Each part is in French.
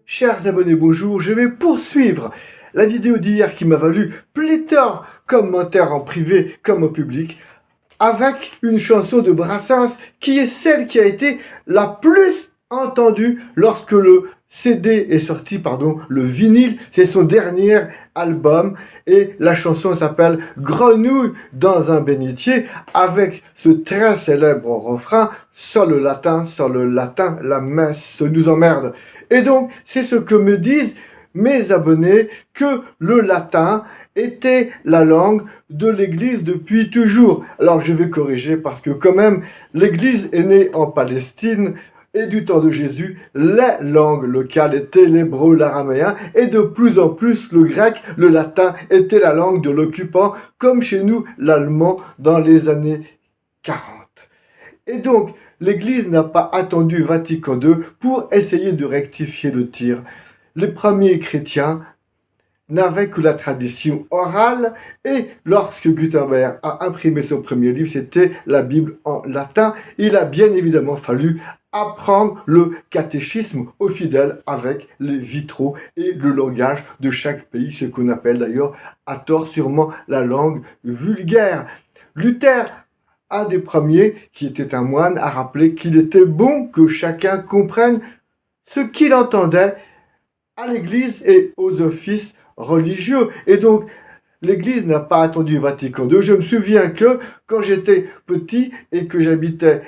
Chers abonnés, bonjour, je vais poursuivre la vidéo d'hier qui m'a valu pléthore commentaires en privé comme au public avec une chanson de Brassens qui est celle qui a été la plus entendue lorsque le CD est sorti, le vinyle, c'est son dernier album et la chanson s'appelle Grenouille dans un bénitier avec ce très célèbre refrain sur le latin, la messe nous emmerde. Et donc, c'est ce que me disent mes abonnés, que le latin était la langue de l'Église depuis toujours. Alors, je vais corriger parce que quand même, l'Église est née en Palestine et du temps de Jésus, les langues locales étaient l'hébreu, l'araméen et de plus en plus le grec, le latin était la langue de l'occupant, comme chez nous l'allemand dans les années 40. Et donc, l'Église n'a pas attendu Vatican II pour essayer de rectifier le tir. Les premiers chrétiens n'avaient que la tradition orale et lorsque Gutenberg a imprimé son premier livre, c'était la Bible en latin. Il a bien évidemment fallu apprendre le catéchisme aux fidèles avec les vitraux et le langage de chaque pays, ce qu'on appelle d'ailleurs à tort sûrement la langue vulgaire. Luther, un des premiers, qui était un moine, a rappelé qu'il était bon que chacun comprenne ce qu'il entendait à l'Église et aux offices religieux. Et donc, l'Église n'a pas attendu Vatican II. Je me souviens que quand j'étais petit et que j'habitais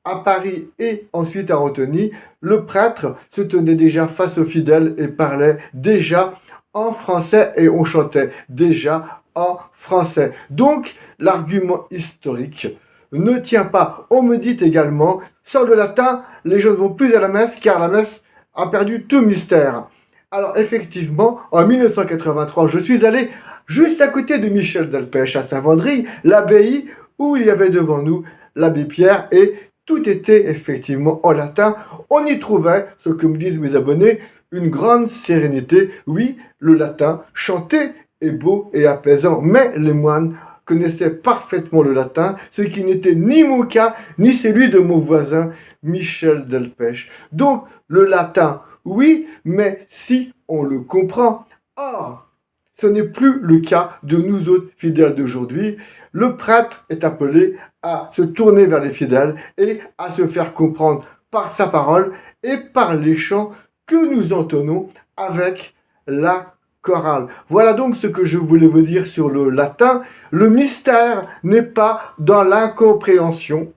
à Paris et ensuite à Antony, le prêtre se tenait déjà face aux fidèles et parlait déjà en français et on chantait déjà en français. Donc, l'argument historique ne tient pas. On me dit également, sans le latin, les gens ne vont plus à la messe car la messe a perdu tout mystère. Alors effectivement, en 1983, je suis allé juste à côté de Michel Delpech à Saint-Vendry, l'abbaye où il y avait devant nous l'abbé Pierre et tout était effectivement en latin. On y trouvait, ce que me disent mes abonnés, une grande sérénité. Oui, le latin chanté est beau et apaisant, mais les moines connaissaient parfaitement le latin, ce qui n'était ni mon cas, ni celui de mon voisin Michel Delpech. Donc, le latin, oui, mais si on le comprend. Or, ce n'est plus le cas de nous autres fidèles d'aujourd'hui. Le prêtre est appelé à se tourner vers les fidèles et à se faire comprendre par sa parole et par les chants que nous entonnons avec la chorale. Voilà donc ce que je voulais vous dire sur le latin. Le mystère n'est pas dans l'incompréhension.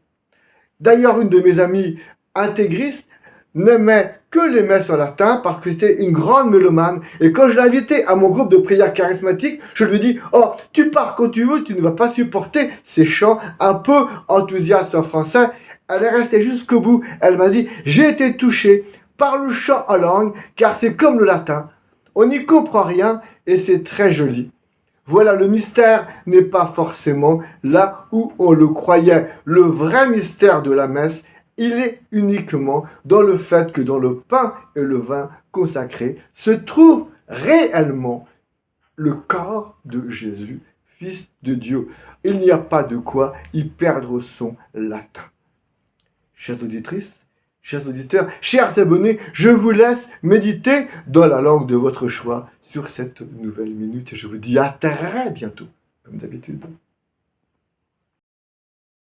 D'ailleurs, une de mes amies intégristes n'aimait que les messes en latin parce que c'était une grande mélomane. Et quand je l'ai invitée à mon groupe de prière charismatique, je lui dis « Oh, tu pars quand tu veux, tu ne vas pas supporter ces chants un peu enthousiastes en français. » Elle est restée jusqu'au bout. Elle m'a dit « J'ai été touchée par le chant en langue car c'est comme le latin. On n'y comprend rien et c'est très joli. » Voilà, le mystère n'est pas forcément là où on le croyait. Le vrai mystère de la messe, il est uniquement dans le fait que dans le pain et le vin consacrés se trouve réellement le corps de Jésus, Fils de Dieu. Il n'y a pas de quoi y perdre son latin. Chères auditrices, chers auditeurs, chers abonnés, je vous laisse méditer dans la langue de votre choix sur cette nouvelle minute et je vous dis à très bientôt, comme d'habitude.